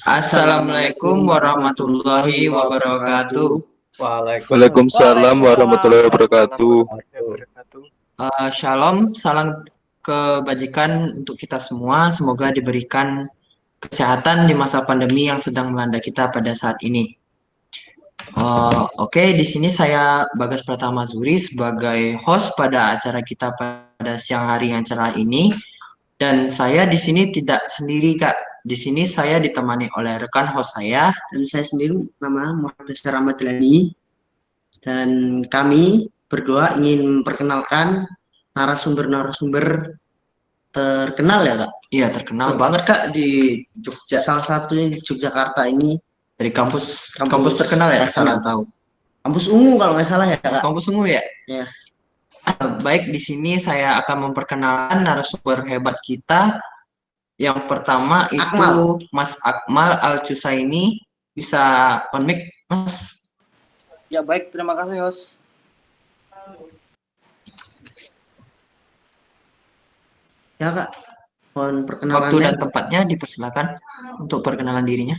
Assalamualaikum warahmatullahi wabarakatuh. Waalaikumsalam warahmatullahi wabarakatuh. Shalom, salam kebajikan untuk kita semua. Semoga diberikan kesehatan di masa pandemi yang sedang melanda kita pada saat ini. Oke, di sini saya Bagas Pratama Zuri sebagai host pada acara kita pada siang hari yang cerah ini. Dan saya di sini tidak sendiri, Kak. Di sini saya ditemani oleh rekan host saya. Dan saya sendiri nama Muhammad Besar Ahmad Dilani. Dan kami berdua ingin memperkenalkan narasumber-narasumber terkenal ya, Kak? Iya, terkenal banget, Kak, di Jogja. Salah satunya di Yogyakarta ini. Dari kampus terkenal ya, salah tahu. Kampus Ungu kalau nggak salah ya, Kak? Kampus Ungu ya? Ya. Baik, di sini saya akan memperkenalkan narasumber hebat kita. Yang pertama itu Mas Akmal Al-Cusaini. Bisa on mic, Mas? Ya, baik, terima kasih, host. Ya, Kak. Mohon perkenalannya. Waktu dan tempatnya dipersilakan untuk perkenalan dirinya.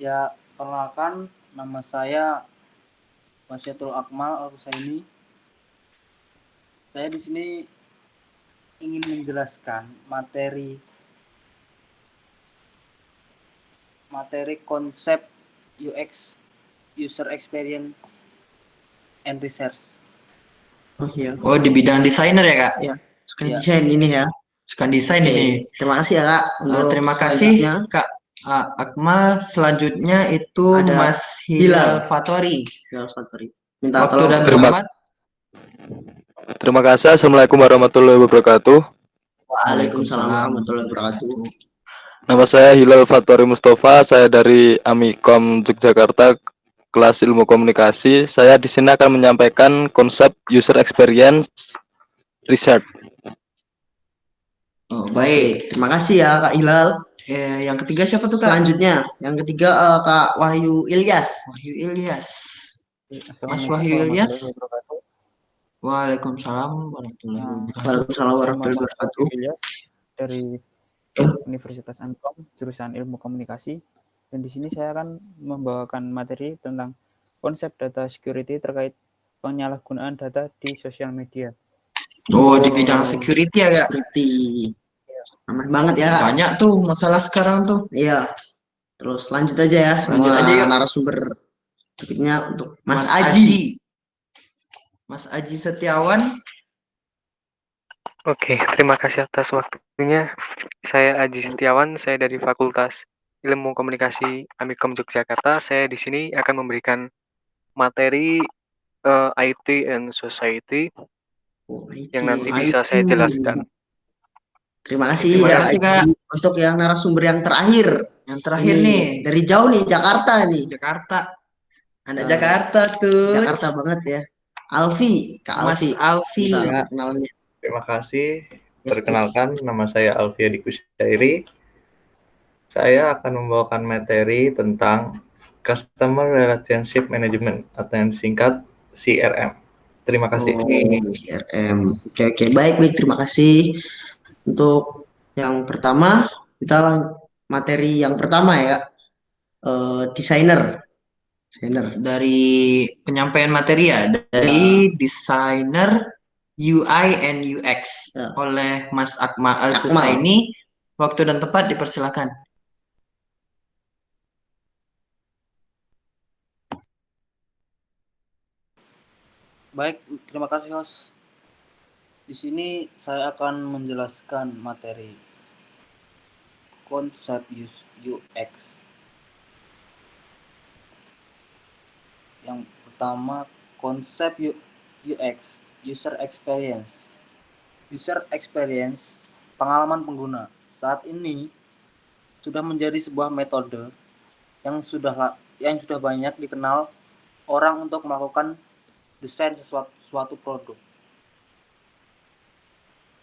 Ya, perkenalkan, nama saya Wasyatul Akmal Al-Husaini. Saya di sini ingin menjelaskan materi konsep UX, User Experience and Research. Oh iya. Oh, di bidang desainer ya, Kak? Ya, suka desain ini ya. Suka desain ini. Terima kasih ya, Kak. Terima kasih, Kak Akmal. Selanjutnya itu ada Mas Hilal Fatori. Minta waktu dan tempat. Terima kasih. Assalamualaikum warahmatullahi wabarakatuh. Waalaikumsalam warahmatullahi wabarakatuh. Nama saya Hilal Fatori Mustafa. Saya dari Amikom Yogyakarta, kelas Ilmu Komunikasi. Saya di sini akan menyampaikan konsep User Experience Research. Oh, baik. Terima kasih ya, Kak Hilal. Yang ketiga siapa tuh, Kak? Selanjutnya, yang ketiga Kak Wahyu Ilyas. Mas Wahyu Ilyas. Waalaikumsalam warahmatullahi wabarakatuh. Dari Universitas Ankom, jurusan Ilmu Komunikasi. Dan di sini saya akan membawakan materi tentang konsep data security terkait penyalahgunaan data di sosial media. Oh, di bidang security ya, Kak? Security. Aman banget ya, Kak? Banyak tuh masalah sekarang tuh. Iya. Terus lanjut aja ya. Lanjut aja ya. Narasumber berikutnya untuk Mas Aji. Mas Aji Setiawan. Oke, terima kasih atas waktunya. Saya Aji Setiawan, saya dari Fakultas Ilmu Komunikasi Amikom Yogyakarta. Saya di sini akan memberikan materi IT and Society yang nanti bisa saya jelaskan. Terima kasih ya, Kak. Untuk yang narasumber yang terakhir. Yang terakhir nih. Dari jauh nih, Jakarta nih. Anak Jakarta tuh. Jakarta banget ya. Alfi, Kak Mas Alfi. Ya. Terima kasih. Perkenalkan, nama saya Alfi Adi Kusyairi. Saya akan membawakan materi tentang Customer Relationship Management atau yang disingkat CRM. Terima kasih. CRM. Oke. Baik. Terima kasih. Untuk yang pertama, kita materi yang pertama ya, desainer. Dari penyampaian materi ya, dari desainer UI and UX oleh Mas Akmal Al-Cusaini. Waktu dan tempat dipersilakan. Baik, terima kasih, host. Di sini saya akan menjelaskan materi konsep UX. Yang pertama, konsep UX, User Experience. User Experience, pengalaman pengguna. Saat ini sudah menjadi sebuah metode yang sudah banyak dikenal orang untuk melakukan desain suatu produk.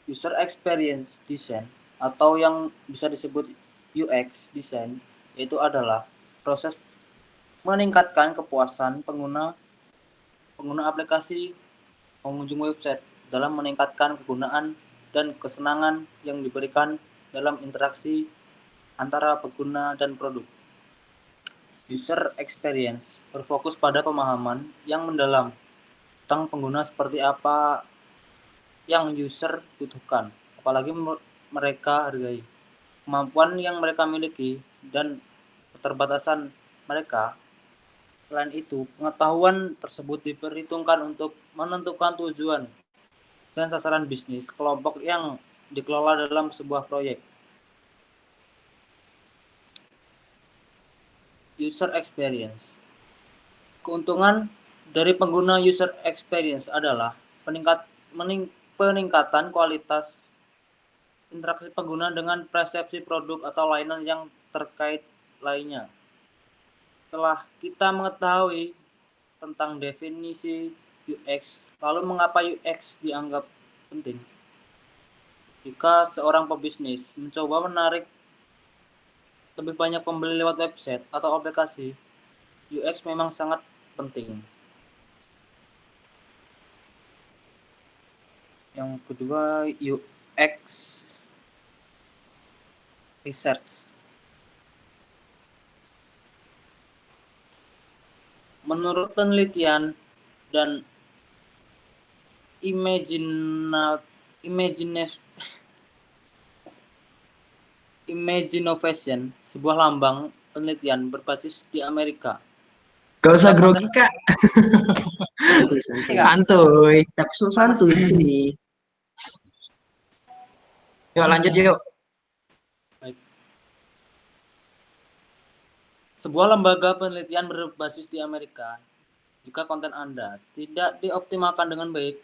User Experience Design atau yang bisa disebut UX Design itu adalah proses meningkatkan kepuasan pengguna aplikasi pengunjung website dalam meningkatkan kegunaan dan kesenangan yang diberikan dalam interaksi antara pengguna dan produk. User experience berfokus pada pemahaman yang mendalam tentang pengguna seperti apa yang user butuhkan, apalagi mereka hargai, kemampuan yang mereka miliki, dan keterbatasan mereka. Selain itu, pengetahuan tersebut diperhitungkan untuk menentukan tujuan dan sasaran bisnis kelompok yang dikelola dalam sebuah proyek. User experience. Keuntungan dari pengguna user experience adalah peningkatan kualitas interaksi pengguna dengan persepsi produk atau layanan yang terkait lainnya. Setelah kita mengetahui tentang definisi UX, lalu mengapa UX dianggap penting? Jika seorang pebisnis mencoba menarik lebih banyak pembeli lewat website atau aplikasi, UX memang sangat penting. Yang kedua, UX research. Menurut penelitian dan Imaginovation, sebuah lambang penelitian berbasis di Amerika. Gak usah grogi, Kak. Santuy, santuy. Santuy. Tapi santuy di sini. Yuk lanjut yuk. Sebuah lembaga penelitian berbasis di Amerika. Jika konten Anda tidak dioptimalkan dengan baik,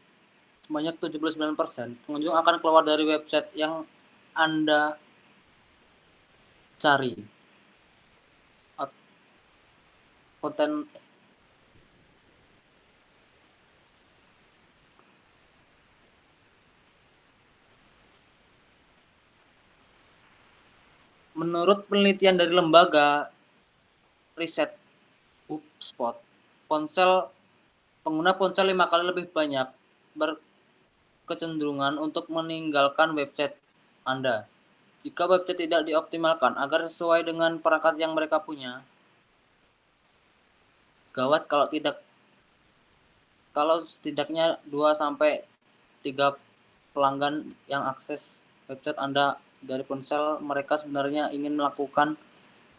sebanyak 79% pengunjung akan keluar dari website yang Anda cari. Konten Menurut penelitian dari lembaga riset HubSpot, pengguna ponsel 5 kali lebih banyak berkecenderungan untuk meninggalkan website Anda jika website tidak dioptimalkan agar sesuai dengan perangkat yang mereka punya. Gawat kalau setidaknya 2-3 pelanggan yang akses website Anda dari ponsel mereka sebenarnya ingin melakukan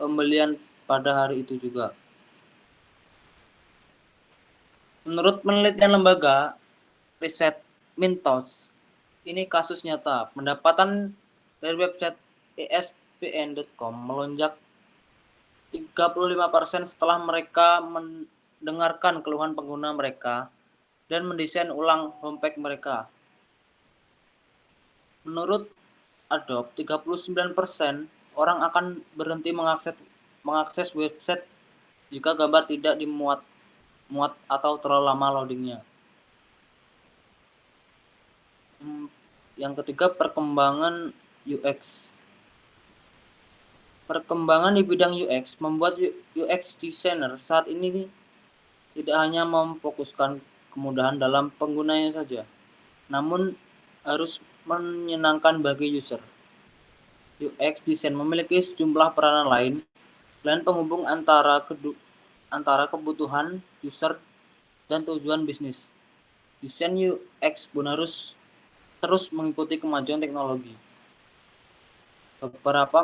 pembelian pada hari itu juga. Menurut penelitian lembaga riset Mintos, ini kasus nyata. Pendapatan dari website ESPN.com melonjak 35% setelah mereka mendengarkan keluhan pengguna mereka dan mendesain ulang homepage mereka. Menurut Adobe, 39% orang akan berhenti mengakses website jika gambar tidak dimuat atau terlalu lama loadingnya. Yang ketiga, perkembangan UX. Perkembangan di bidang UX membuat UX designer saat ini tidak hanya memfokuskan kemudahan dalam penggunanya saja, namun harus menyenangkan bagi user. UX design memiliki sejumlah peranan lain penghubung antara kebutuhan user dan tujuan bisnis. Desain UX pun harus terus mengikuti kemajuan teknologi. Beberapa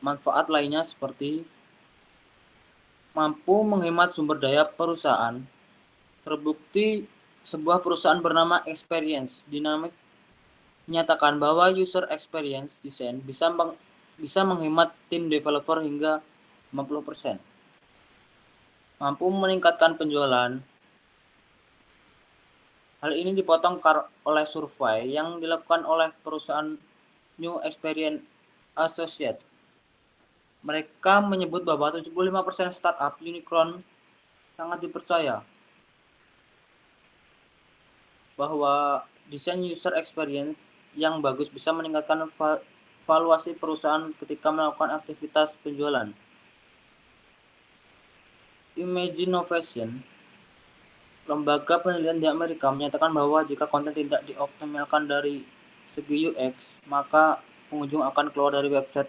manfaat lainnya seperti mampu menghemat sumber daya perusahaan. Terbukti sebuah perusahaan bernama Experience Dynamics menyatakan bahwa user experience design bisa menghemat tim developer hingga 50%. Mampu meningkatkan penjualan. Hal ini dipotong oleh survei yang dilakukan oleh perusahaan New Experience Associates. Mereka menyebut bahwa 75% startup unicorn sangat dipercaya bahwa desain user experience yang bagus bisa meningkatkan valuasi perusahaan ketika melakukan aktivitas penjualan. Imaginovation, lembaga penelitian di Amerika, menyatakan bahwa jika konten tidak dioptimalkan dari segi UX, maka pengunjung akan keluar dari website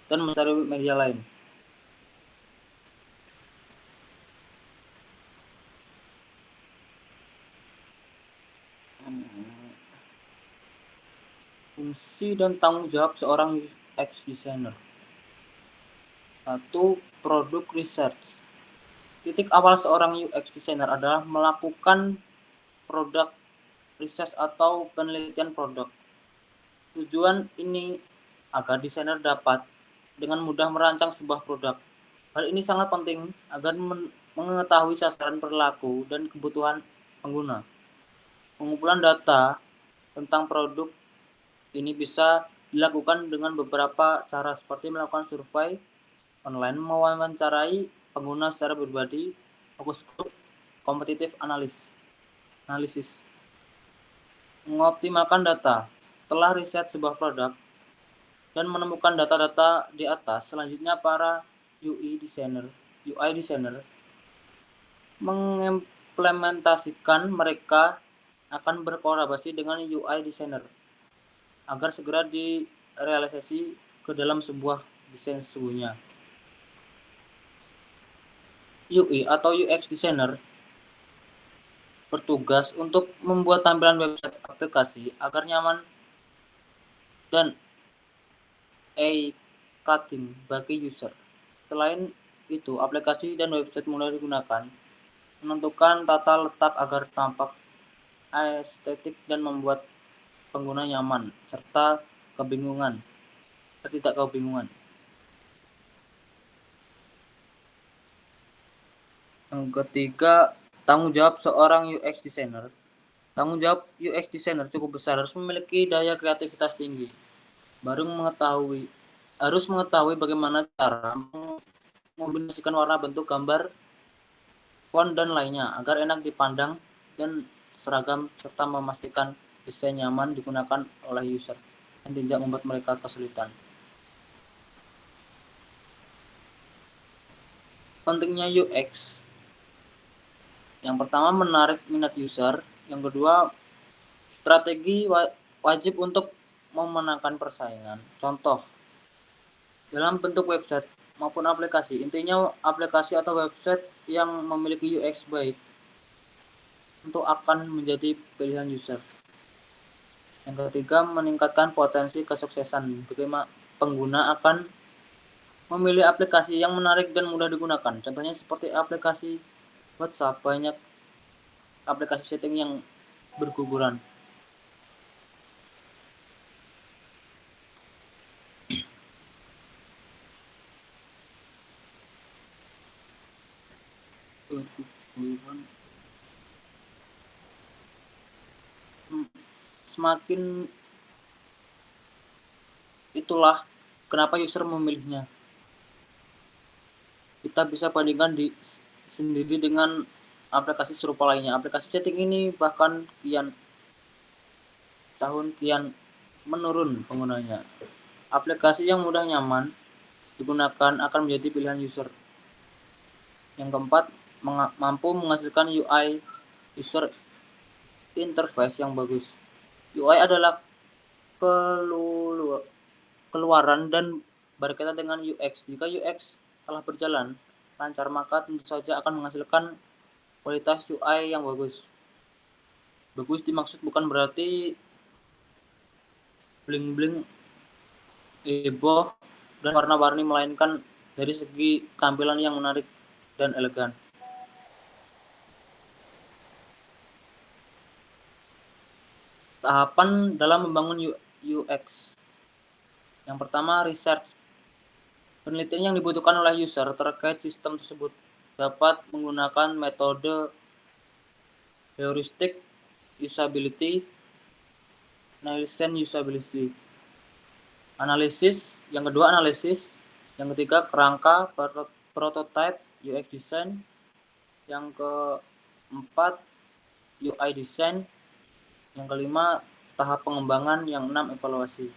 dan mencari media lain. Fungsi dan tanggung jawab seorang UX designer. 1. Produk research. Titik awal seorang UX designer adalah melakukan produk research atau penelitian produk. Tujuan ini agar desainer dapat dengan mudah merancang sebuah produk. Hal ini sangat penting agar mengetahui sasaran perilaku dan kebutuhan pengguna. Pengumpulan data tentang produk ini bisa dilakukan dengan beberapa cara seperti melakukan survei online, mewawancarai pengguna secara pribadi, fokus group, kompetitif analisis. Mengoptimalkan data. Setelah riset sebuah produk dan menemukan data-data di atas, selanjutnya para UI designer mengimplementasikan. Mereka akan berkolaborasi dengan UI designer agar segera direalisasi ke dalam sebuah desain sesungguhnya. UI atau UX designer bertugas untuk membuat tampilan website aplikasi agar nyaman dan eye-catching bagi user. Selain itu, aplikasi dan website mudah digunakan, menentukan tata letak agar tampak estetik dan membuat pengguna nyaman serta tidak kebingungan. Yang ketiga, tanggung jawab seorang UX designer. Tanggung jawab UX designer cukup besar, harus memiliki daya kreativitas tinggi. Harus mengetahui bagaimana cara mengombinasikan warna, bentuk, gambar, font, dan lainnya agar enak dipandang dan seragam, serta memastikan desain nyaman digunakan oleh user dan tidak membuat mereka kesulitan. Pentingnya UX. Yang pertama, menarik minat user. Yang kedua, strategi wajib untuk memenangkan persaingan. Contoh, dalam bentuk website maupun aplikasi. Intinya, aplikasi atau website yang memiliki UX baik untuk akan menjadi pilihan user. Yang ketiga, meningkatkan potensi kesuksesan. Bagaimana pengguna akan memilih aplikasi yang menarik dan mudah digunakan. Contohnya seperti aplikasi WhatsApp, banyak aplikasi setting yang berguguran. Semakin itulah kenapa user memilihnya. Kita bisa bandingkan sendiri dengan aplikasi serupa lainnya. Aplikasi chatting ini bahkan kian menurun penggunanya. Aplikasi yang mudah nyaman digunakan akan menjadi pilihan user. Yang keempat, mampu menghasilkan UI user interface yang bagus. UI adalah keluaran dan berkaitan dengan UX. Jika UX telah berjalan lancar, maka tentu saja akan menghasilkan kualitas UI yang bagus. Bagus dimaksud bukan berarti bling-bling, heboh, dan warna-warni, melainkan dari segi tampilan yang menarik dan elegan. Tahapan dalam membangun UX. Yang pertama, research. Penelitian yang dibutuhkan oleh user terkait sistem tersebut dapat menggunakan metode heuristik usability, Nielsen usability. Analisis. Yang kedua, analisis. Yang ketiga, kerangka prototype UX design. Yang keempat, UI design. Yang kelima, tahap pengembangan. Yang enam, evaluasi.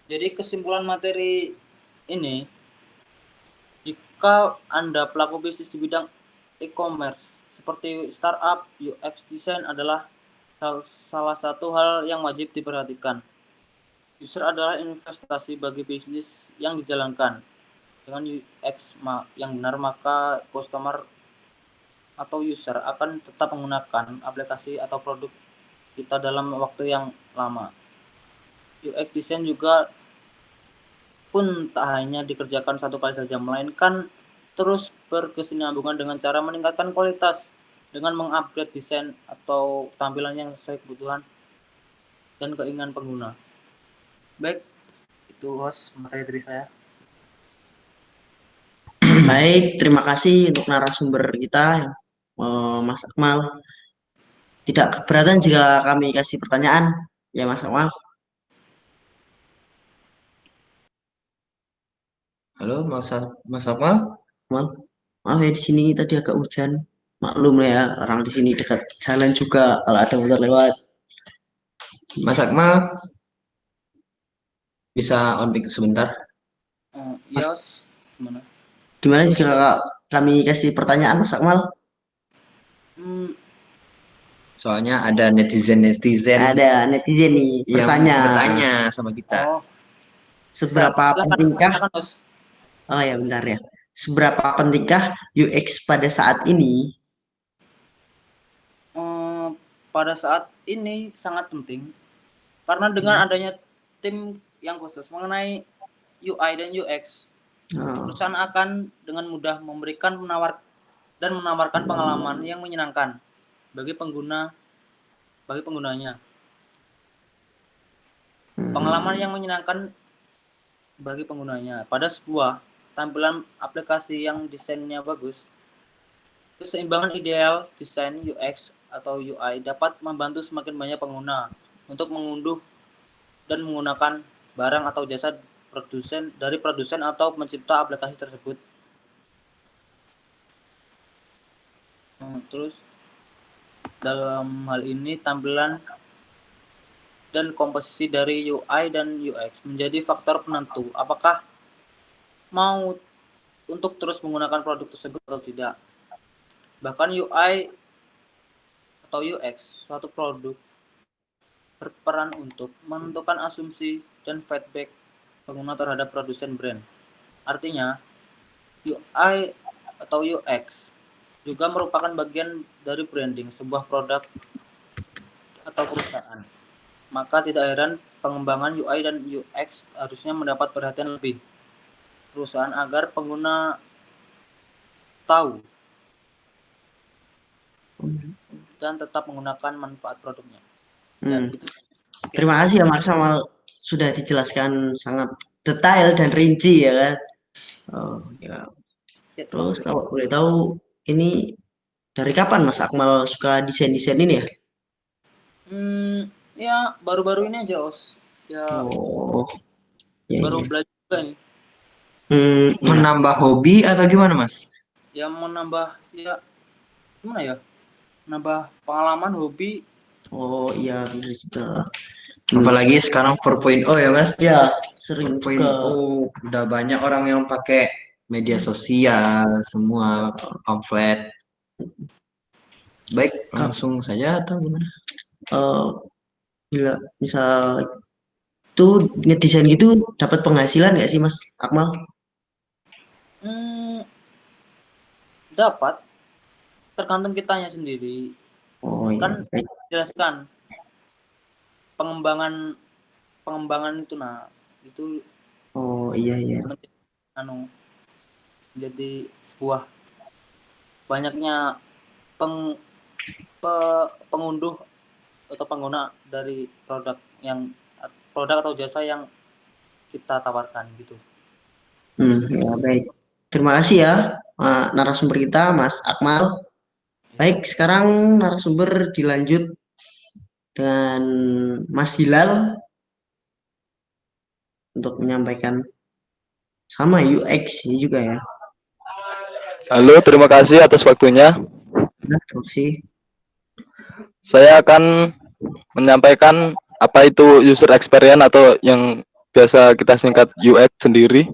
Jadi kesimpulan materi ini, jika Anda pelaku bisnis di bidang e-commerce seperti startup, UX design adalah salah satu hal yang wajib diperhatikan. User adalah investasi bagi bisnis yang dijalankan. Dengan UX yang benar, maka customer atau user akan tetap menggunakan aplikasi atau produk kita dalam waktu yang lama. UX design juga pun tak hanya dikerjakan satu kali saja, melainkan terus berkesinambungan dengan cara meningkatkan kualitas dengan mengupgrade desain atau tampilan yang sesuai kebutuhan dan keinginan pengguna. Baik, itu host materi dari saya. Baik, terima kasih untuk narasumber kita, Mas Akmal. Tidak keberatan jika kami kasih pertanyaan, ya Mas Akmal. Halo, Mas Akmal. Maaf ya, di sini tadi agak hujan. Maklum lah ya, orang di sini dekat jalan juga kalau ada motor lewat. Mas Akmal bisa on mic sebentar. Ya, gimana? Gimana jika kami kasih pertanyaan, Mas Akmal? Soalnya ada netizen Ada netizen nih yang bertanya sama kita. Seberapa pentingkah? Oh ya, bentar ya. Seberapa pentingkah UX pada saat ini? Pada saat ini sangat penting karena dengan adanya tim yang khusus mengenai UI dan UX, perusahaan akan dengan mudah memberikan menawarkan pengalaman yang menyenangkan bagi penggunanya. Pengalaman yang menyenangkan bagi penggunanya pada sebuah tampilan aplikasi yang desainnya bagus. Keseimbangan ideal desain UX atau UI dapat membantu semakin banyak pengguna untuk mengunduh dan menggunakan barang atau jasa dari produsen atau pencipta aplikasi tersebut. Terus dalam hal ini tampilan dan komposisi dari UI dan UX menjadi faktor penentu apakah mau untuk terus menggunakan produk tersebut atau tidak. Bahkan UI atau UX suatu produk berperan untuk menentukan asumsi dan feedback pengguna terhadap produsen brand. Artinya, UI atau UX juga merupakan bagian dari branding sebuah produk atau perusahaan. Maka tidak heran pengembangan UI dan UX harusnya mendapat perhatian lebih perusahaan agar pengguna tahu dan tetap menggunakan manfaat produknya. Dan itu. Terima kasih ya Mas Akmal, sudah dijelaskan sangat detail dan rinci ya kan. Ya. Terus kalau boleh tahu ini dari kapan Mas Akmal suka desain-desain ini ya? Ya baru-baru ini aja Os. Ya. Baru belajar juga nih. Menambah hobi atau gimana Mas? Ya menambah ya gimana ya? Nambah pengalaman hobi. Oh iya benar juga. Apalagi sekarang 4.0 ya Mas? Ya sering 4.0 udah banyak orang yang pakai media sosial semua pamflet. Baik, langsung saja atau gimana? Bila misal itu ngedesain gitu dapat penghasilan nggak sih Mas Akmal? Dapat, tergantung kitanya sendiri. Kan jelaskan pengembangan itu itu. Oh iya. Jadi sebuah banyaknya pengunduh atau pengguna dari produk atau jasa yang kita tawarkan gitu. Ya baik. Terima kasih ya narasumber kita Mas Akmal. Baik, sekarang narasumber dilanjut dengan Mas Hilal untuk menyampaikan sama UX ini juga ya. Halo, terima kasih atas waktunya. Terima kasih. Saya akan menyampaikan apa itu user experience atau yang biasa kita singkat UX sendiri.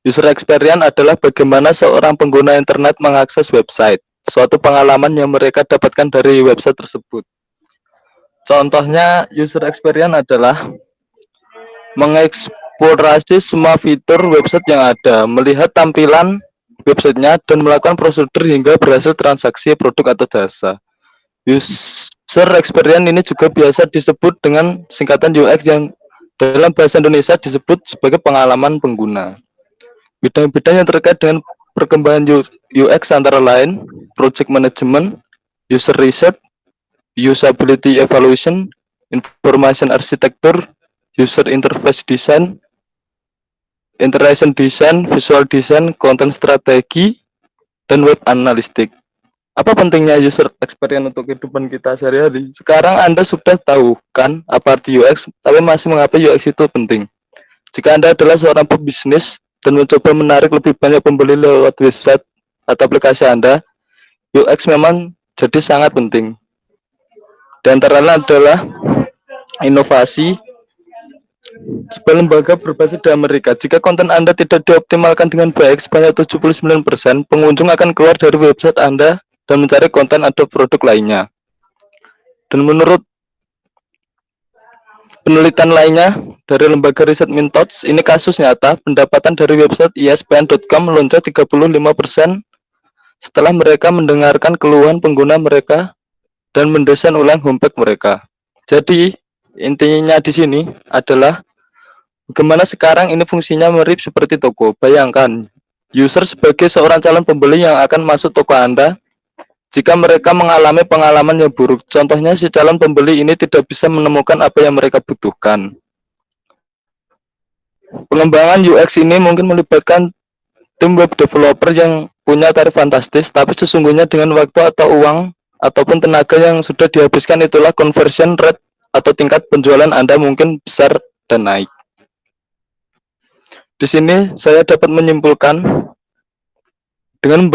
User experience adalah bagaimana seorang pengguna internet mengakses website, suatu pengalaman yang mereka dapatkan dari website tersebut. Contohnya, user experience adalah mengeksplorasi semua fitur website yang ada, melihat tampilan websitenya, dan melakukan prosedur hingga berhasil transaksi produk atau jasa. User experience ini juga biasa disebut dengan singkatan UX yang Dalam bahasa Indonesia disebut sebagai pengalaman pengguna. Bidang-bidang yang terkait dengan perkembangan UX antara lain project management, user research, usability evaluation, information architecture, user interface design, interaction design, visual design, content strategi, dan web analytics. Apa pentingnya user experience untuk kehidupan kita sehari-hari? Sekarang Anda sudah tahu kan apa arti UX, tapi masih mengapa UX itu penting? Jika Anda adalah seorang pebisnis dan mencoba menarik lebih banyak pembeli lewat website atau aplikasi Anda, UX memang jadi sangat penting. Di antaranya adalah inovasi. Sebuah lembaga berbasis di Amerika, jika konten Anda tidak dioptimalkan dengan baik, sebanyak 79% pengunjung akan keluar dari website Anda dan mencari konten atau produk lainnya. Dan menurut penelitian lainnya dari lembaga riset Mintos, ini kasus nyata, pendapatan dari website ESPN.com melonjak 35% setelah mereka mendengarkan keluhan pengguna mereka dan mendesain ulang homepage mereka. Jadi, intinya di sini adalah bagaimana sekarang ini fungsinya mirip seperti toko. Bayangkan, user sebagai seorang calon pembeli yang akan masuk toko Anda, jika mereka mengalami pengalaman yang buruk, contohnya si calon pembeli ini tidak bisa menemukan apa yang mereka butuhkan. Pengembangan UX ini mungkin melibatkan tim web developer yang punya tarif fantastis, tapi sesungguhnya dengan waktu atau uang ataupun tenaga yang sudah dihabiskan itulah conversion rate atau tingkat penjualan Anda mungkin besar dan naik. Di sini saya dapat menyimpulkan dengan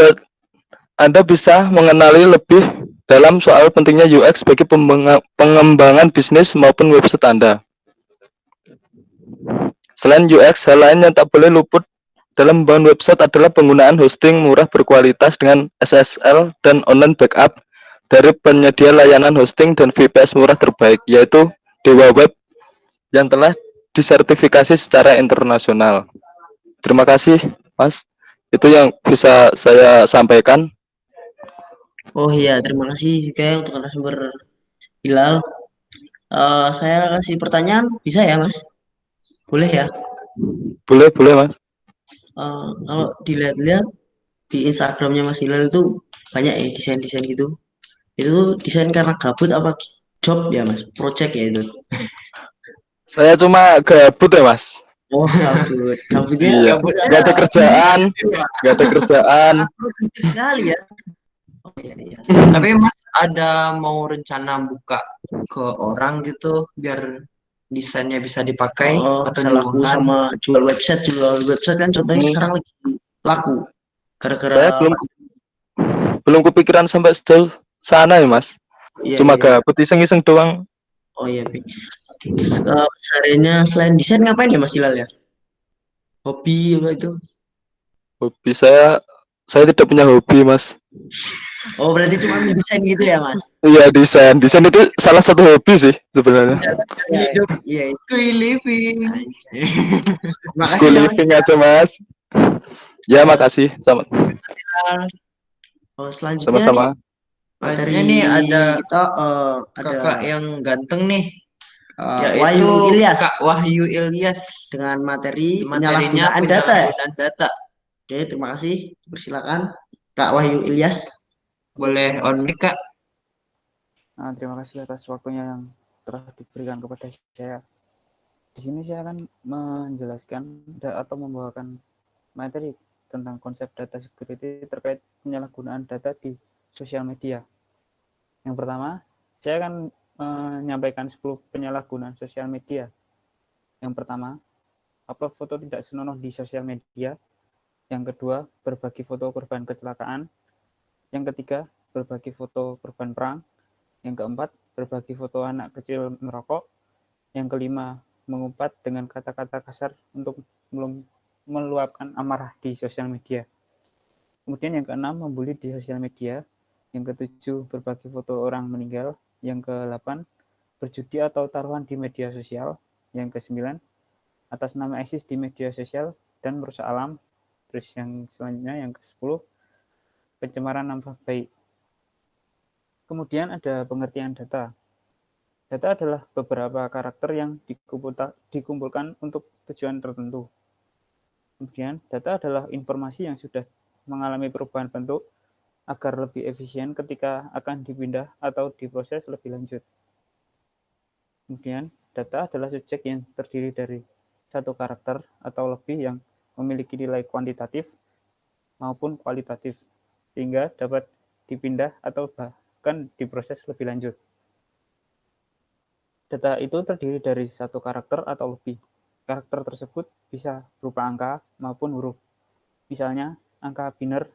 Anda bisa mengenali lebih dalam soal pentingnya UX bagi pengembangan bisnis maupun website Anda. Selain UX, hal lain yang tak boleh luput dalam membangun website adalah penggunaan hosting murah berkualitas dengan SSL dan online backup dari penyedia layanan hosting dan VPS murah terbaik, yaitu Dewa Web yang telah disertifikasi secara internasional. Terima kasih, Mas. Itu yang bisa saya sampaikan. Oh iya, terima kasih juga untuk narasumber Hilal. Saya kasih pertanyaan, bisa ya Mas? Boleh ya? Boleh, Mas. Kalau dilihat-lihat di Instagramnya Mas Hilal itu banyak ya desain-desain gitu. Itu desain karena gabut apa job ya Mas? Project ya itu. Saya cuma gabut ya, Mas. Oh gabut, gabutnya Iya, nggak ada kerjaan, nggak ada kerjaan. produktif sekali ya. Oh iya iya. Tapi Mas ada mau rencana buka ke orang gitu biar desainnya bisa dipakai Oh, atau bisa laku diuangkan? sama jual website kan contohnya sekarang lagi laku. Saya Gara-gara belum kepikiran sampai sejauh sana ya, Mas. iya Cuma iya. gabut iseng-iseng doang. Oh iya, Pik. Sehariannya selain desain ngapain ya Mas Hilal ya? Hobi apa itu? Hobi saya tidak punya hobi, Mas. Oh, berarti cuma mendesain gitu ya, Mas? Iya, desain. Desain itu salah satu hobi sih sebenarnya. Hidup, iya. Kui living. Makasih School ya, Mas. living aja, Mas. Ya, makasih. Oh, selanjutnya nih Sama-sama. dari Ini ada kita ada kakak yang ganteng nih, Wahyu yaitu Ilyas Kak Wahyu Ilyas. dengan materi Materinya penyalahgunaan data. penyalahgunaan data. Oke, terima kasih. Persilakan Kak Wahyu Ilyas. Boleh on mic, Kak? Nah, terima kasih atas waktunya yang telah diberikan kepada saya. Di sini saya akan menjelaskan atau membawakan materi tentang konsep data security terkait penyalahgunaan data di sosial media. Yang pertama, saya akan menyampaikan 10 penyalahgunaan sosial media. Yang pertama, upload foto tidak senonoh di sosial media. Yang kedua, berbagi foto korban kecelakaan. Yang ketiga, berbagi foto korban perang. Yang keempat, berbagi foto anak kecil merokok. Yang kelima, mengumpat dengan kata-kata kasar untuk meluapkan amarah di sosial media. Kemudian yang keenam, membuli di sosial media. Yang ketujuh, berbagi foto orang meninggal. Yang ke-8, berjudi atau taruhan di media sosial. Yang ke-9, atas nama eksis di media sosial dan merusak alam. Terus yang selanjutnya, yang ke-10, pencemaran nama baik. Kemudian ada pengertian data. Data adalah beberapa karakter yang dikumpulkan untuk tujuan tertentu. Kemudian, data adalah informasi yang sudah mengalami perubahan bentuk agar lebih efisien ketika akan dipindah atau diproses lebih lanjut. Kemudian, data adalah subjek yang terdiri dari satu karakter atau lebih yang memiliki nilai kuantitatif maupun kualitatif, sehingga dapat dipindah atau bahkan diproses lebih lanjut. Data itu terdiri dari satu karakter atau lebih. Karakter tersebut bisa berupa angka maupun huruf. Misalnya, angka biner,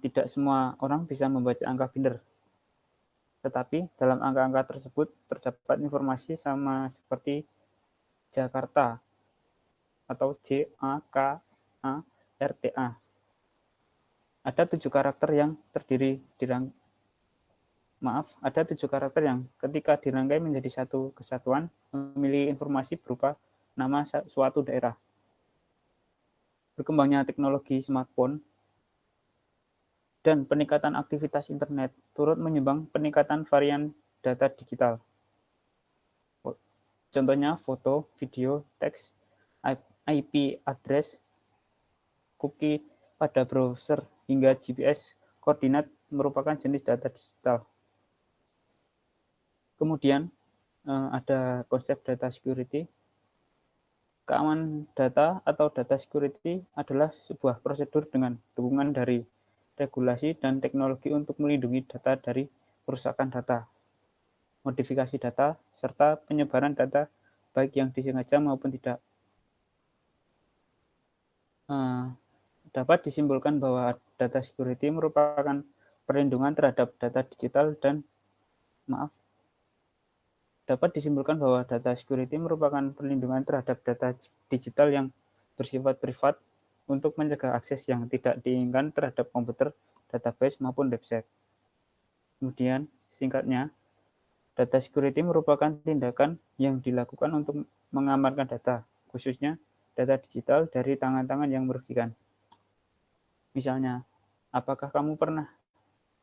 tidak semua orang bisa membaca angka biner. Tetapi dalam angka-angka tersebut terdapat informasi sama seperti Jakarta atau JAKARTA. Ada 7 karakter yang ada 7 karakter yang ketika dirangkai menjadi satu kesatuan memiliki informasi berupa nama suatu daerah. Berkembangnya teknologi smartphone dan peningkatan aktivitas internet turut menyumbang peningkatan varian data digital. Contohnya foto, video, teks, IP address, cookie pada browser, hingga GPS koordinat merupakan jenis data digital. Kemudian ada konsep data security. Keamanan data atau data security adalah sebuah prosedur dengan dukungan dari regulasi dan teknologi untuk melindungi data dari perusakan data, modifikasi data, serta penyebaran data baik yang disengaja maupun tidak. Dapat disimpulkan bahwa data security merupakan perlindungan terhadap data digital dan dapat disimpulkan bahwa data security merupakan perlindungan terhadap data digital yang bersifat privat untuk mencegah akses yang tidak diinginkan terhadap komputer, database, maupun website. Kemudian, singkatnya, data security merupakan tindakan yang dilakukan untuk mengamankan data, khususnya data digital dari tangan-tangan yang merugikan. Misalnya, apakah kamu pernah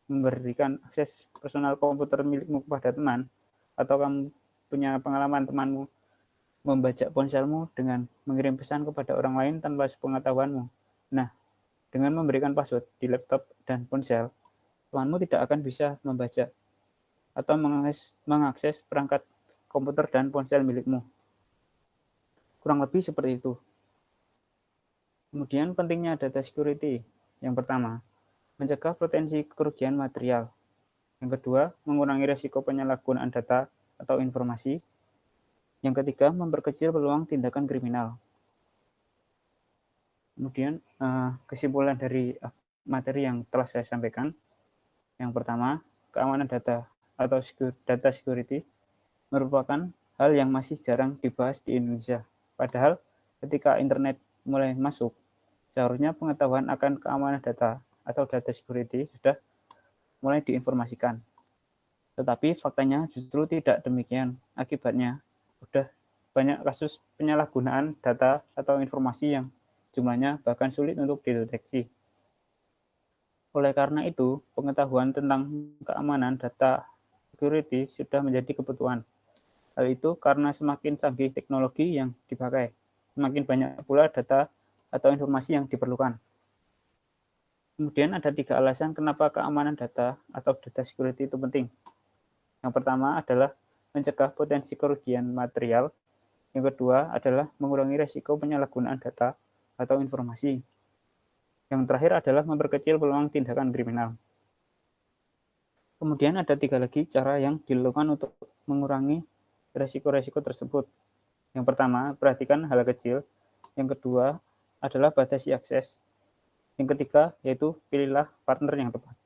memberikan akses personal komputer milikmu kepada teman? Atau kamu punya pengalaman temanmu membajak ponselmu dengan mengirim pesan kepada orang lain tanpa sepengetahuanmu. Nah, dengan memberikan password di laptop dan ponsel, temanmu tidak akan bisa membaca atau mengakses perangkat komputer dan ponsel milikmu. Kurang lebih seperti itu. Kemudian pentingnya data security. Yang pertama, mencegah potensi kerugian material. Yang kedua, mengurangi risiko penyalahgunaan data atau informasi. Yang ketiga, memperkecil peluang tindakan kriminal. Kemudian, kesimpulan dari materi yang telah saya sampaikan. Yang pertama, keamanan data atau data security merupakan hal yang masih jarang dibahas di Indonesia. Padahal, ketika internet mulai masuk, seharusnya pengetahuan akan keamanan data atau data security sudah mulai diinformasikan. Tetapi faktanya justru tidak demikian. Akibatnya, sudah banyak kasus penyalahgunaan data atau informasi yang jumlahnya bahkan sulit untuk dideteksi. Oleh karena itu, pengetahuan tentang keamanan data security sudah menjadi kebutuhan. Hal itu karena semakin canggih teknologi yang dipakai, semakin banyak pula data atau informasi yang diperlukan. Kemudian ada 3 alasan kenapa keamanan data atau data security itu penting. Yang pertama adalah mencegah potensi kerugian material. Yang kedua adalah mengurangi risiko penyalahgunaan data atau informasi. Yang terakhir adalah memperkecil peluang tindakan kriminal. Kemudian ada 3 lagi cara yang dilakukan untuk mengurangi risiko-risiko tersebut. Yang pertama, perhatikan hal kecil. Yang kedua adalah batasi akses. Yang ketiga, yaitu pilihlah partner yang tepat.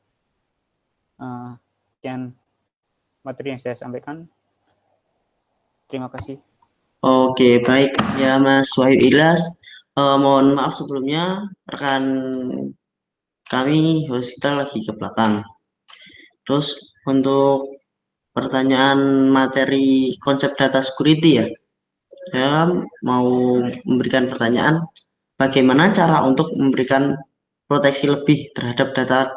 Sekian materi yang saya sampaikan. Terima kasih. Oke, baik ya Mas Wahyu Ilyas. Mohon maaf sebelumnya, rekan kami host kita lagi ke belakang. Terus untuk pertanyaan materi konsep data security ya, saya mau memberikan pertanyaan, bagaimana cara untuk memberikan proteksi lebih terhadap data?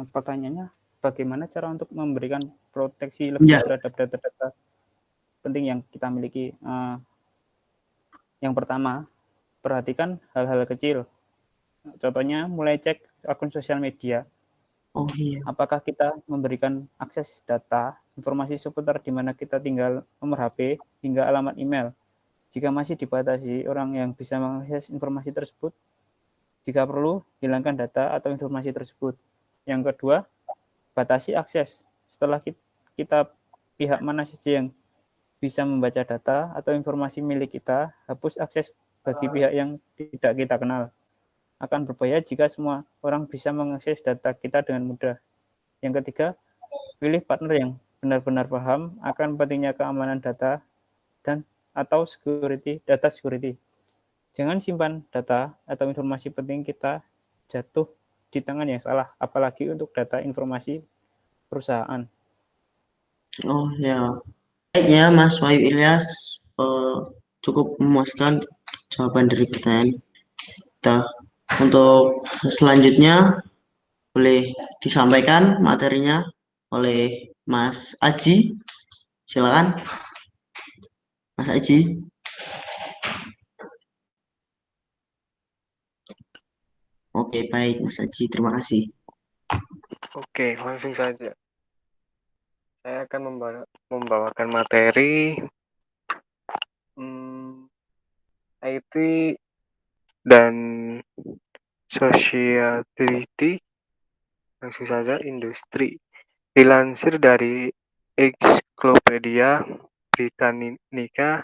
pertanyaannya bagaimana cara untuk memberikan proteksi lebih Ya. terhadap data-data penting yang kita miliki. Yang pertama, perhatikan hal-hal kecil. Contohnya mulai cek akun sosial media. Oh iya. Apakah kita memberikan akses data, informasi seputar di mana kita tinggal, nomor HP, hingga alamat email. Jika masih dibatasi orang yang bisa mengakses informasi tersebut, jika perlu, hilangkan data atau informasi tersebut. Yang kedua, batasi akses. Setelah kita pihak mana saja yang bisa membaca data atau informasi milik kita, hapus akses bagi pihak yang tidak kita kenal. Akan berbahaya jika semua orang bisa mengakses data kita dengan mudah. Yang ketiga, pilih partner yang benar-benar paham akan pentingnya keamanan data dan atau data security. Jangan simpan data atau informasi penting kita jatuh di tangan yang salah, apalagi untuk data informasi perusahaan. Oh ya. Baiknya Mas Wahyu Ilyas, cukup memuaskan jawaban dari pertanyaan kita. Untuk selanjutnya boleh disampaikan materinya oleh Mas Aji. Silakan, Mas Aji. Oke, baik Mas Aji, terima kasih. Oke, langsung saja. Saya akan membawakan materi IT dan sociability. Langsung saja, industri. Dilansir dari Encyclopedia Britannica,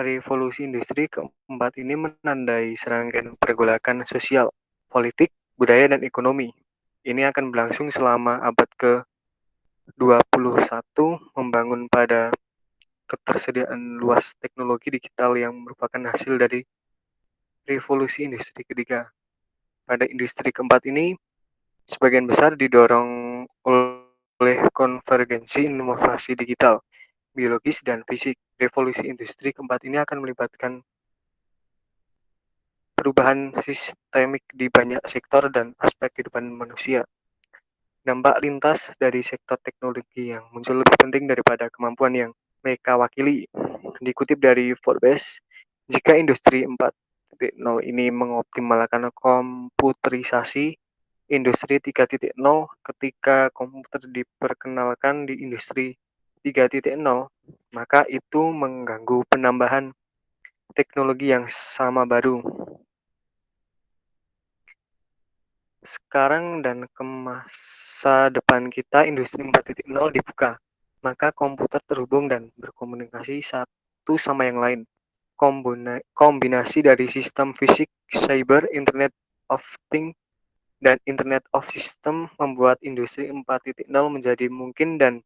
revolusi industri keempat ini menandai serangkaian pergolakan sosial, politik, budaya, dan ekonomi. Ini akan berlangsung selama abad ke-21, membangun pada ketersediaan luas teknologi digital yang merupakan hasil dari revolusi industri ketiga. Pada industri keempat ini, sebagian besar didorong oleh konvergensi inovasi digital, biologis, dan fisik. Revolusi industri keempat ini akan melibatkan perubahan sistemik di banyak sektor dan aspek kehidupan manusia. Dampak lintas dari sektor teknologi yang muncul lebih penting daripada kemampuan yang mereka wakili. Dikutip dari Forbes, jika industri 4.0 ini mengoptimalkan komputerisasi, industri 3.0 ketika komputer diperkenalkan di industri 3.0, maka itu mengganggu penambahan teknologi yang sama baru. Sekarang dan ke masa depan kita, industri 4.0 dibuka, maka komputer terhubung dan berkomunikasi satu sama yang lain. Kombinasi dari sistem fisik, cyber, Internet of Things, dan Internet of System membuat industri 4.0 menjadi mungkin dan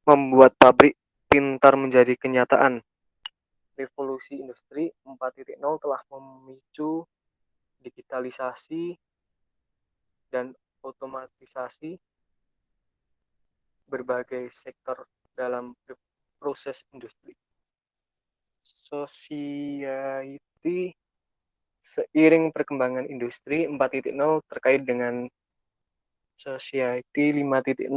membuat pabrik pintar menjadi kenyataan. Revolusi industri 4.0 telah memicu digitalisasi dan otomatisasi berbagai sektor dalam proses industri. Society. Seiring perkembangan industri 4.0 terkait dengan Society 5.0.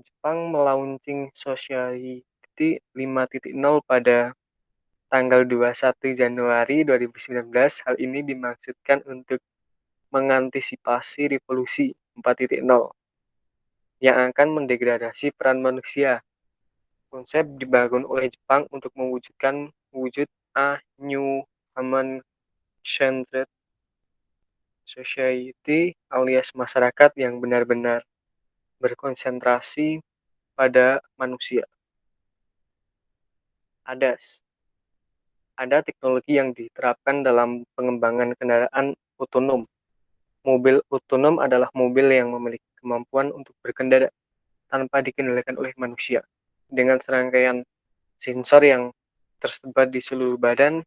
Jepang melaunching Society 5.0 pada tanggal 21 Januari 2019. Hal ini dimaksudkan untuk mengantisipasi revolusi 4.0 yang akan mendegradasi peran manusia. Konsep dibangun oleh Jepang untuk mewujudkan wujud a new human-centered society alias masyarakat yang benar-benar berkonsentrasi pada manusia. Ada teknologi yang diterapkan dalam pengembangan kendaraan otonom. Mobil otonom adalah mobil yang memiliki kemampuan untuk berkendara tanpa dikendalikan oleh manusia. Dengan serangkaian sensor yang tersebar di seluruh badan,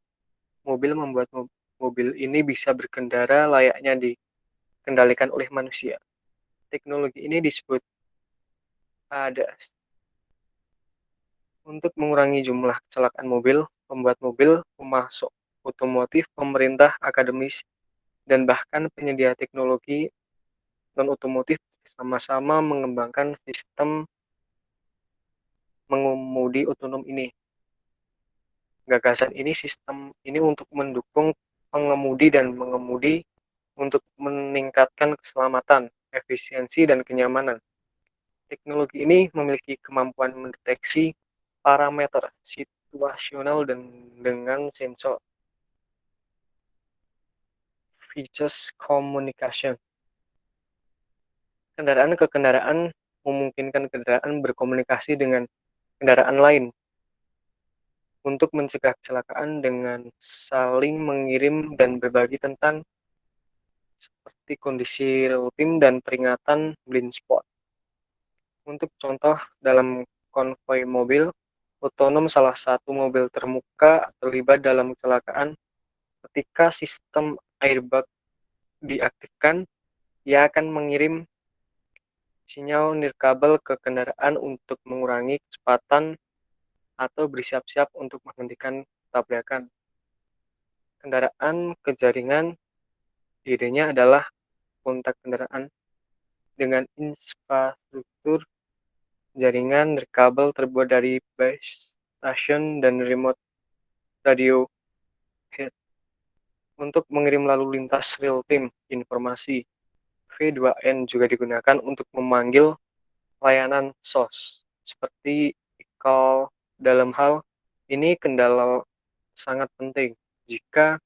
mobil membuat mobil ini bisa berkendara layaknya dikendalikan oleh manusia. Teknologi ini disebut ADAS. Untuk mengurangi jumlah kecelakaan mobil, pembuat mobil, pemasok otomotif, pemerintah, akademis, dan bahkan penyedia teknologi non-otomotif sama-sama mengembangkan sistem mengemudi otonom ini. Gagasan ini sistem ini untuk mendukung pengemudi dan mengemudi untuk meningkatkan keselamatan, efisiensi, dan kenyamanan. Teknologi ini memiliki kemampuan mendeteksi parameter situasional dan dengan sensor. Features communication. Kendaraan ke kendaraan memungkinkan kendaraan berkomunikasi dengan kendaraan lain untuk mencegah kecelakaan dengan saling mengirim dan berbagi tentang seperti kondisi real time dan peringatan blind spot. Untuk contoh, dalam konvoi mobil otonom, salah satu mobil termuka terlibat dalam kecelakaan. Ketika sistem airbag diaktifkan, ia akan mengirim sinyal nirkabel ke kendaraan untuk mengurangi kecepatan atau bersiap-siap untuk menghentikan tabrakan. Kendaraan ke jaringan, idenya adalah kontak kendaraan dengan infrastruktur jaringan nirkabel terbuat dari base station dan remote radio head untuk mengirim lalu lintas real time informasi. V2N juga digunakan untuk memanggil layanan SOS seperti e-call. Dalam hal ini kendala sangat penting jika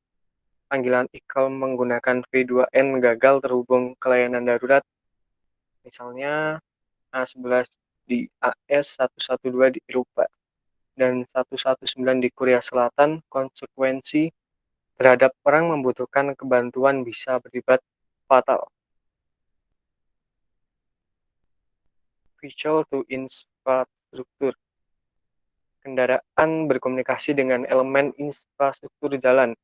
panggilan e-call menggunakan V2N gagal terhubung ke layanan darurat, misalnya A11 di AS112 di Eropa dan 119 di Korea Selatan. Konsekuensi terhadap orang membutuhkan kebantuan bisa berakibat fatal. Visual to infrastruktur. Kendaraan berkomunikasi dengan elemen infrastruktur jalan.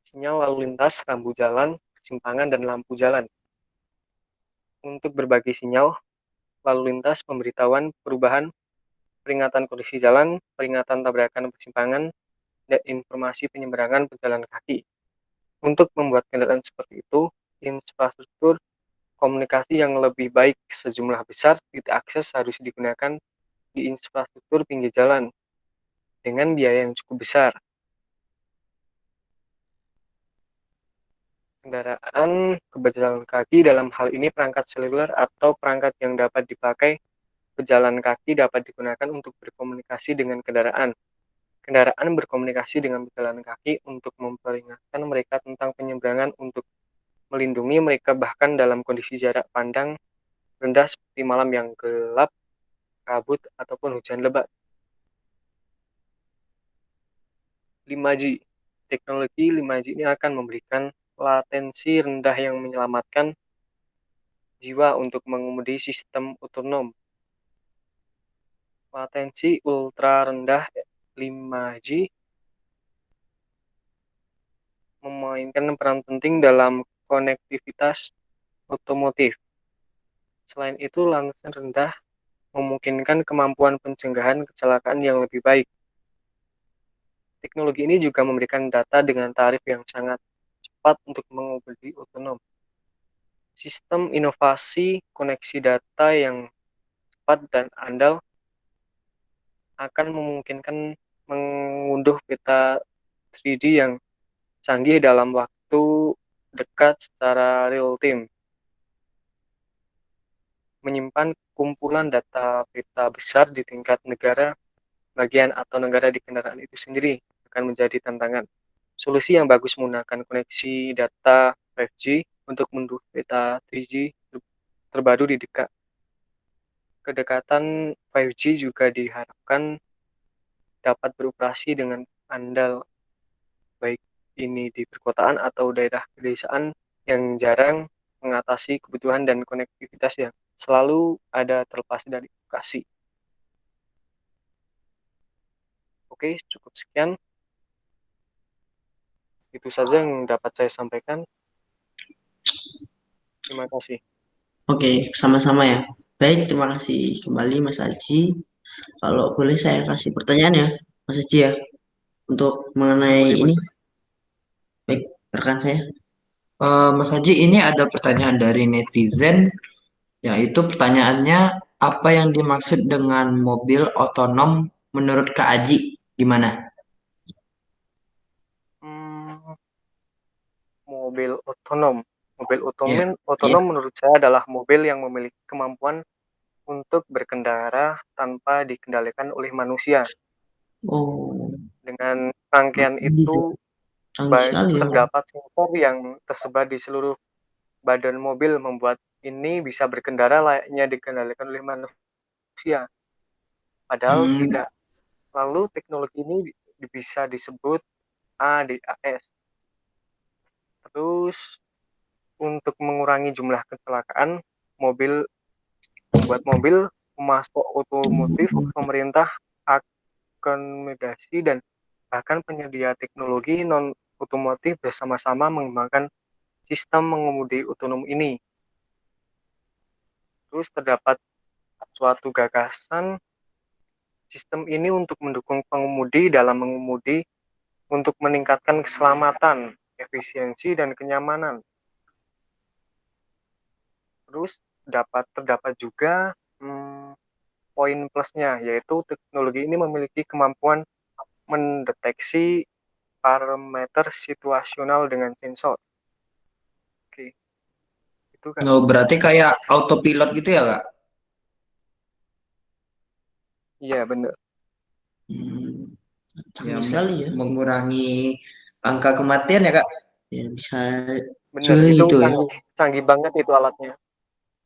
Sinyal lalu lintas, rambu jalan, persimpangan, dan lampu jalan. Untuk berbagi sinyal lalu lintas, pemberitahuan perubahan, peringatan kondisi jalan, peringatan tabrakan persimpangan, dan informasi penyeberangan pejalan kaki. Untuk membuat kendaraan seperti itu, infrastruktur komunikasi yang lebih baik sejumlah besar titik akses harus digunakan di infrastruktur pinggir jalan dengan biaya yang cukup besar. Kendaraan berjalan kaki, dalam hal ini perangkat seluler atau perangkat yang dapat dipakai pejalan kaki, dapat digunakan untuk berkomunikasi dengan kendaraan. Kendaraan berkomunikasi dengan pejalan kaki untuk memperingatkan mereka tentang penyeberangan, untuk melindungi mereka bahkan dalam kondisi jarak pandang rendah seperti malam yang gelap, kabut, ataupun hujan lebat. 5G. Teknologi 5G ini akan memberikan latensi rendah yang menyelamatkan jiwa untuk mengemudi sistem otonom. Latensi ultra rendah 5G memainkan peran penting dalam konektivitas otomotif. Selain itu, latensi rendah memungkinkan kemampuan pencegahan kecelakaan yang lebih baik. Teknologi ini juga memberikan data dengan tarif yang sangat cepat untuk mengemudi otonom. Sistem inovasi koneksi data yang cepat dan andal akan memungkinkan mengunduh peta 3D yang canggih dalam waktu dekat secara real time. Menyimpan kumpulan data peta besar di tingkat negara bagian atau negara di kendaraan itu sendiri akan menjadi tantangan. Solusi yang bagus menggunakan koneksi data 5G untuk mengunduh peta 3G terbaru di dekat. Kedekatan 5G juga diharapkan dapat beroperasi dengan andal, baik ini di perkotaan atau daerah pedesaan yang jarang mengatasi kebutuhan dan konektivitas yang selalu ada terlepas dari lokasi. Oke, cukup sekian. Itu saja yang dapat saya sampaikan. Terima kasih. Oke, sama-sama ya. Baik, terima kasih kembali Mas Aji. Kalau boleh saya kasih pertanyaan ya, Mas Aji ya, untuk mengenai Boleh, ini. Baik, rekan saya. Mas Haji, ini ada pertanyaan dari netizen, yaitu pertanyaannya, apa yang dimaksud dengan mobil otonom menurut Kak Aji? Gimana? Hmm, mobil otonom. Mobil Ya, otonom menurut saya adalah mobil yang memiliki kemampuan untuk berkendara tanpa dikendalikan oleh manusia. Oh, Dengan rangkaian canggih, itu canggih sekali ya. terdapat sensor yang tersebar di seluruh badan mobil membuat ini bisa berkendara layaknya dikendalikan oleh manusia. Padahal Hmm, tidak. Lalu teknologi ini bisa disebut ADAS. Terus untuk mengurangi jumlah kecelakaan, membuat mobil pemasok otomotif, pemerintah, akomodasi, dan bahkan penyedia teknologi non-otomotif bersama-sama mengembangkan sistem mengemudi otonom ini. Terus terdapat suatu gagasan sistem ini untuk mendukung pengemudi dalam mengemudi untuk meningkatkan keselamatan, efisiensi, dan kenyamanan. Terus terdapat juga poin plusnya, yaitu teknologi ini memiliki kemampuan mendeteksi parameter situasional dengan sensor. Oke, itu Kak. oh, berarti kayak autopilot gitu ya, Kak? Iya, benar. Hmm, ya, Canggih sekali ya. mengurangi angka kematian ya, Kak? Ya bisa Benar, juga itu gitu ya. canggih banget itu alatnya.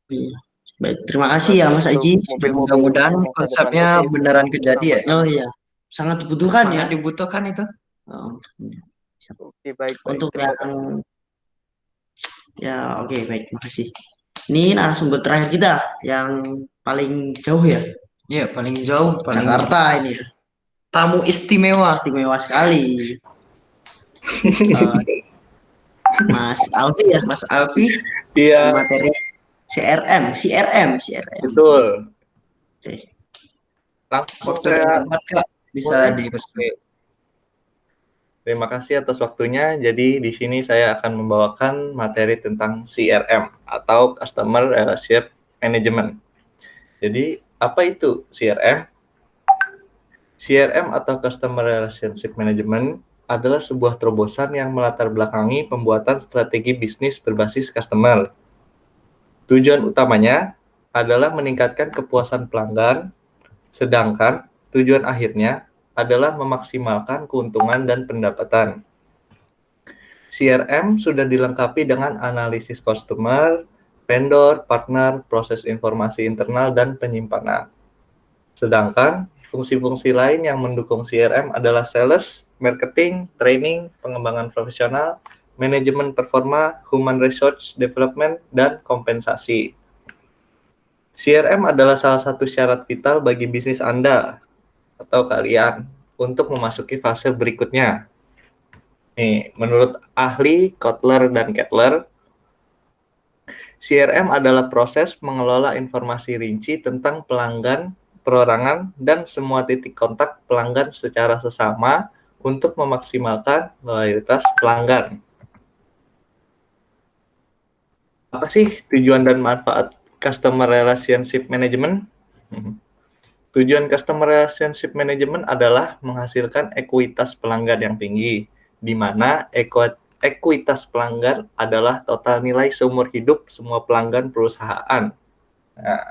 Iya. Baik, terima kasih ya Nanti Mas untuk Aji. mobil-mobil Mudah-mudahan di masa depan konsepnya itu beneran kejadi ya. Oh iya, sangat dibutuhkan ya. Sangat dibutuhkan itu. Oh, oke, baik. untuk Terima yang kasih. ya oke baik, terima kasih. Ini narasumber terakhir kita yang paling jauh ya, Iya, paling jauh, paling Jakarta ini ya. tamu istimewa. Istimewa sekali. Eh, Mas Alfi ya, Mas Alfi. yang Iya, materi CRM. betul. Oke. Langsung Waktu dan saya tempat, Kak, bisa mulai. dipersilakan. Oke. Terima kasih atas waktunya. Jadi di sini saya akan membawakan materi tentang CRM atau Customer Relationship Management. Jadi apa itu CRM? CRM atau Customer Relationship Management adalah sebuah terobosan yang melatar belakangi pembuatan strategi bisnis berbasis customer. Tujuan utamanya adalah meningkatkan kepuasan pelanggan, sedangkan tujuan akhirnya adalah memaksimalkan keuntungan dan pendapatan. CRM sudah dilengkapi dengan analisis customer, vendor, partner, proses informasi internal, dan penyimpanan. Sedangkan fungsi-fungsi lain yang mendukung CRM adalah sales, marketing, training, pengembangan profesional, manajemen performa, human resource development, dan kompensasi. CRM adalah salah satu syarat vital bagi bisnis Anda atau kalian untuk memasuki fase berikutnya. Nih, menurut ahli Kotler dan Kettler, CRM adalah proses mengelola informasi rinci tentang pelanggan, perorangan, dan semua titik kontak pelanggan secara sesama untuk memaksimalkan loyalitas pelanggan. Apa sih tujuan dan manfaat Customer Relationship Management? Tujuan Customer Relationship Management adalah menghasilkan ekuitas pelanggan yang tinggi, di mana ekuitas pelanggan adalah total nilai seumur hidup semua pelanggan perusahaan. Nah,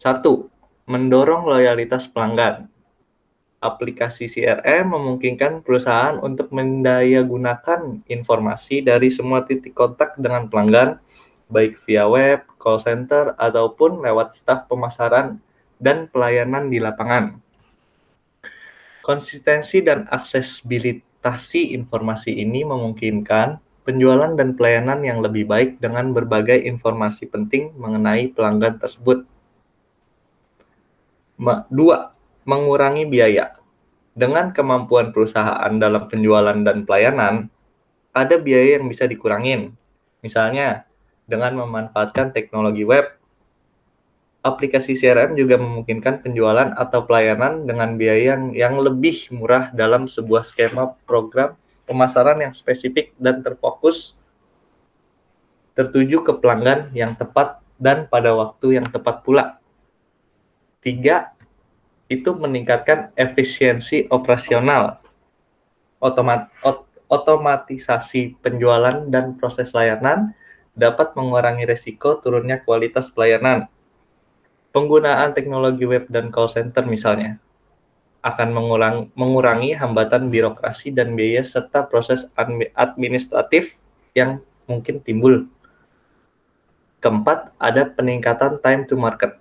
1. Mendorong loyalitas pelanggan. Aplikasi CRM memungkinkan perusahaan untuk mendayagunakan informasi dari semua titik kontak dengan pelanggan, baik via web, call center, ataupun lewat staf pemasaran dan pelayanan di lapangan. Konsistensi dan aksesibilitasi informasi ini memungkinkan penjualan dan pelayanan yang lebih baik dengan berbagai informasi penting mengenai pelanggan tersebut. 2. Mengurangi biaya. Dengan kemampuan perusahaan dalam penjualan dan pelayanan, ada biaya yang bisa dikurangin. Misalnya, dengan memanfaatkan teknologi web, aplikasi CRM juga memungkinkan penjualan atau pelayanan dengan biaya yang lebih murah dalam sebuah skema program pemasaran yang spesifik dan terfokus tertuju ke pelanggan yang tepat dan pada waktu yang tepat pula. 3. Itu meningkatkan efisiensi operasional, otomatisasi penjualan dan proses layanan, dapat mengurangi risiko turunnya kualitas pelayanan. Penggunaan teknologi web dan call center misalnya akan mengurangi hambatan birokrasi dan biaya serta proses administratif yang mungkin timbul. Keempat, ada peningkatan time to market.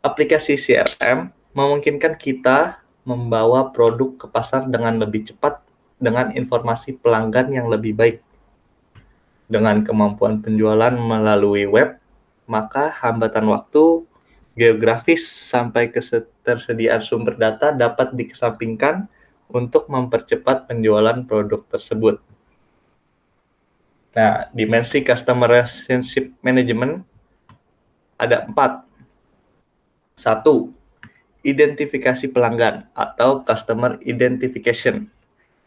Aplikasi CRM memungkinkan kita membawa produk ke pasar dengan lebih cepat dengan informasi pelanggan yang lebih baik. Dengan kemampuan penjualan melalui web, maka hambatan waktu, geografis, sampai ketersediaan sumber data dapat dikesampingkan untuk mempercepat penjualan produk tersebut. Nah, dimensi Customer Relationship Management ada 4. 1. Identifikasi pelanggan atau Customer Identification,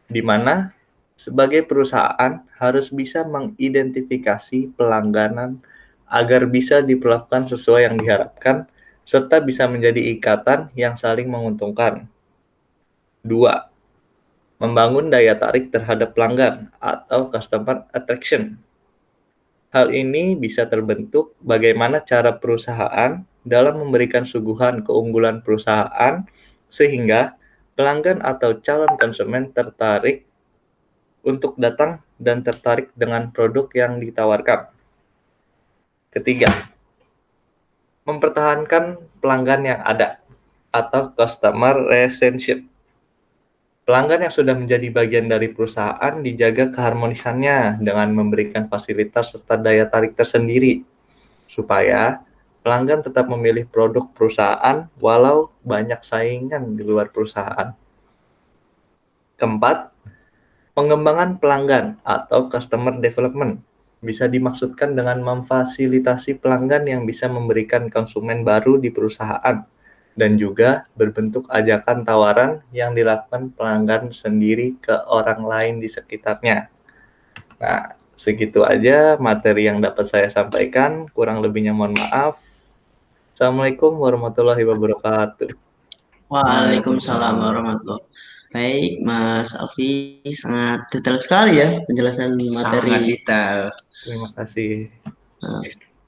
di mana sebagai perusahaan harus bisa mengidentifikasi pelanggan agar bisa diperlakukan sesuai yang diharapkan, serta bisa menjadi ikatan yang saling menguntungkan. 2. Membangun daya tarik terhadap pelanggan atau customer attraction. Hal ini bisa terbentuk bagaimana cara perusahaan dalam memberikan suguhan keunggulan perusahaan sehingga pelanggan atau calon konsumen tertarik untuk datang dan tertarik dengan produk yang ditawarkan. Ketiga, mempertahankan pelanggan yang ada atau customer relationship. Pelanggan yang sudah menjadi bagian dari perusahaan dijaga keharmonisannya dengan memberikan fasilitas serta daya tarik tersendiri, supaya pelanggan tetap memilih produk perusahaan walau banyak saingan di luar perusahaan. Keempat, pengembangan pelanggan atau customer development bisa dimaksudkan dengan memfasilitasi pelanggan yang bisa memberikan konsumen baru di perusahaan, dan juga berbentuk ajakan tawaran yang dilakukan pelanggan sendiri ke orang lain di sekitarnya. Nah, segitu aja materi yang dapat saya sampaikan. Kurang lebihnya mohon maaf. Assalamualaikum warahmatullahi wabarakatuh. Waalaikumsalam warahmatullahi wabarakatuh. Baik, Mas Alfi, sangat detail sekali ya penjelasan materi. Sangat detail. Terima kasih.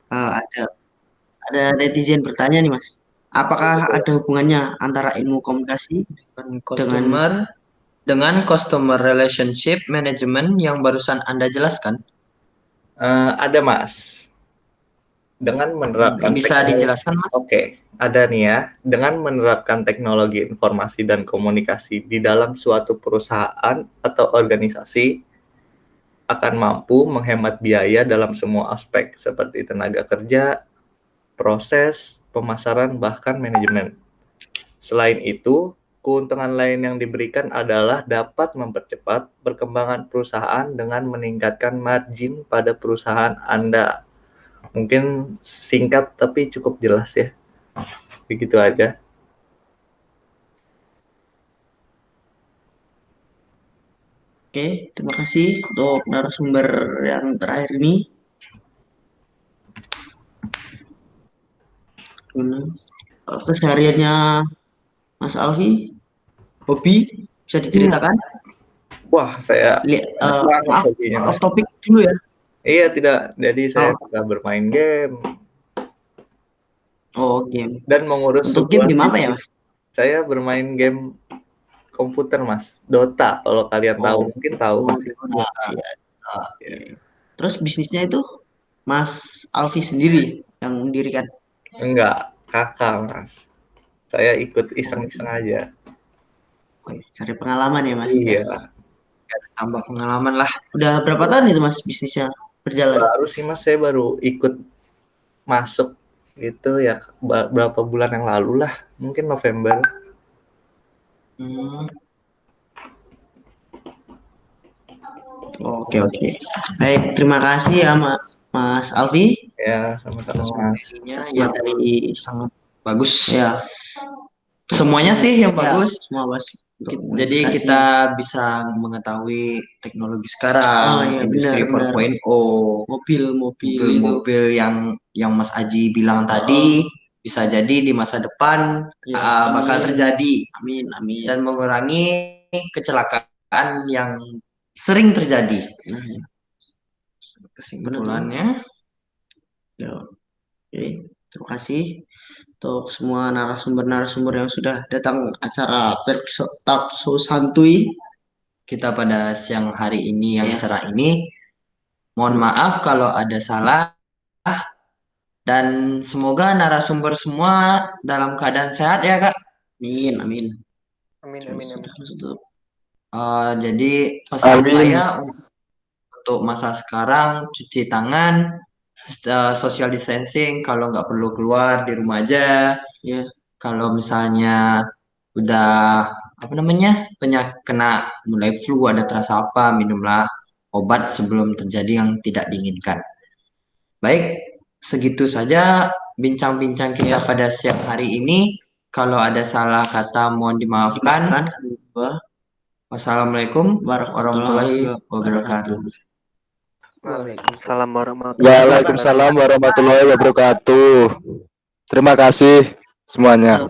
Ada netizen bertanya nih, Mas. Apakah ada hubungannya antara ilmu komunikasi dengan customer relationship management yang barusan Anda jelaskan? Ada, Mas. Dengan menerapkan Bisa dijelaskan, Mas? Oke, ada nih ya. Dengan menerapkan teknologi informasi dan komunikasi di dalam suatu perusahaan atau organisasi akan mampu menghemat biaya dalam semua aspek seperti tenaga kerja, proses, pemasaran, bahkan manajemen. Selain itu, keuntungan lain yang diberikan adalah dapat mempercepat perkembangan perusahaan dengan meningkatkan margin pada perusahaan Anda. Mungkin singkat tapi cukup jelas ya. Begitu aja. Oke, terima kasih untuk narasumber yang terakhir ini. Kesehariannya Mas Alfi, hobi bisa diceritakan? Wah, saya maaf, off topic dulu ya. Iya, tidak. Jadi saya suka bermain game. Oh, game. Dan mengurus Untuk game apa ya, Mas? Saya bermain game komputer, Mas. Dota, kalau kalian tahu. Mungkin tahu. Terus bisnisnya itu Mas Alfi sendiri yang mendirikan? Enggak, kakak, Mas. Saya ikut iseng-iseng aja. Cari pengalaman ya, Mas? Iya. Tambah pengalaman lah. Udah berapa tahun itu, Mas, bisnisnya berjalan? Baru sih, Mas. Saya baru ikut masuk gitu ya berapa bulan yang lalu lah. Mungkin November. Oke. Baik, terima kasih ya Mas Alfi. Ya, sama-sama, Mas. Materi sangat bagus. Ya. Semuanya sih yang bagus. Semua bagus. Jadi modifikasi. kita bisa mengetahui teknologi Oh sekarang, iya, industri benar. 4.0, Mobil-mobil itu. mobil-mobil yang Mas Aji bilang tadi, bisa jadi di masa depan Ya, bakal amin. terjadi Amin. dan mengurangi kecelakaan yang sering terjadi. Nah, ya. Kesimpulannya, Ya, oke. Terima kasih untuk semua narasumber-narasumber yang sudah datang acara Talk Show Santuy. kita pada siang hari ini yang Ya. cerah ini, mohon maaf kalau ada salah, dan semoga narasumber semua dalam keadaan sehat ya Kak. Amin. Amin. Amin. Jadi pesan Amin. saya untuk masa sekarang, cuci tangan, social distancing, kalau nggak perlu keluar di rumah aja. Ya. Kalau misalnya udah kena mulai flu, ada terasa apa, minumlah obat sebelum terjadi yang tidak diinginkan. Baik, segitu saja bincang-bincang kita pada siang hari ini. Kalau ada salah kata mohon dimaafkan. Wassalamualaikum warahmatullahi wabarakatuh. Waalaikumsalam warahmatullahi wabarakatuh. Waalaikumsalam warahmatullahi wabarakatuh. Terima kasih semuanya.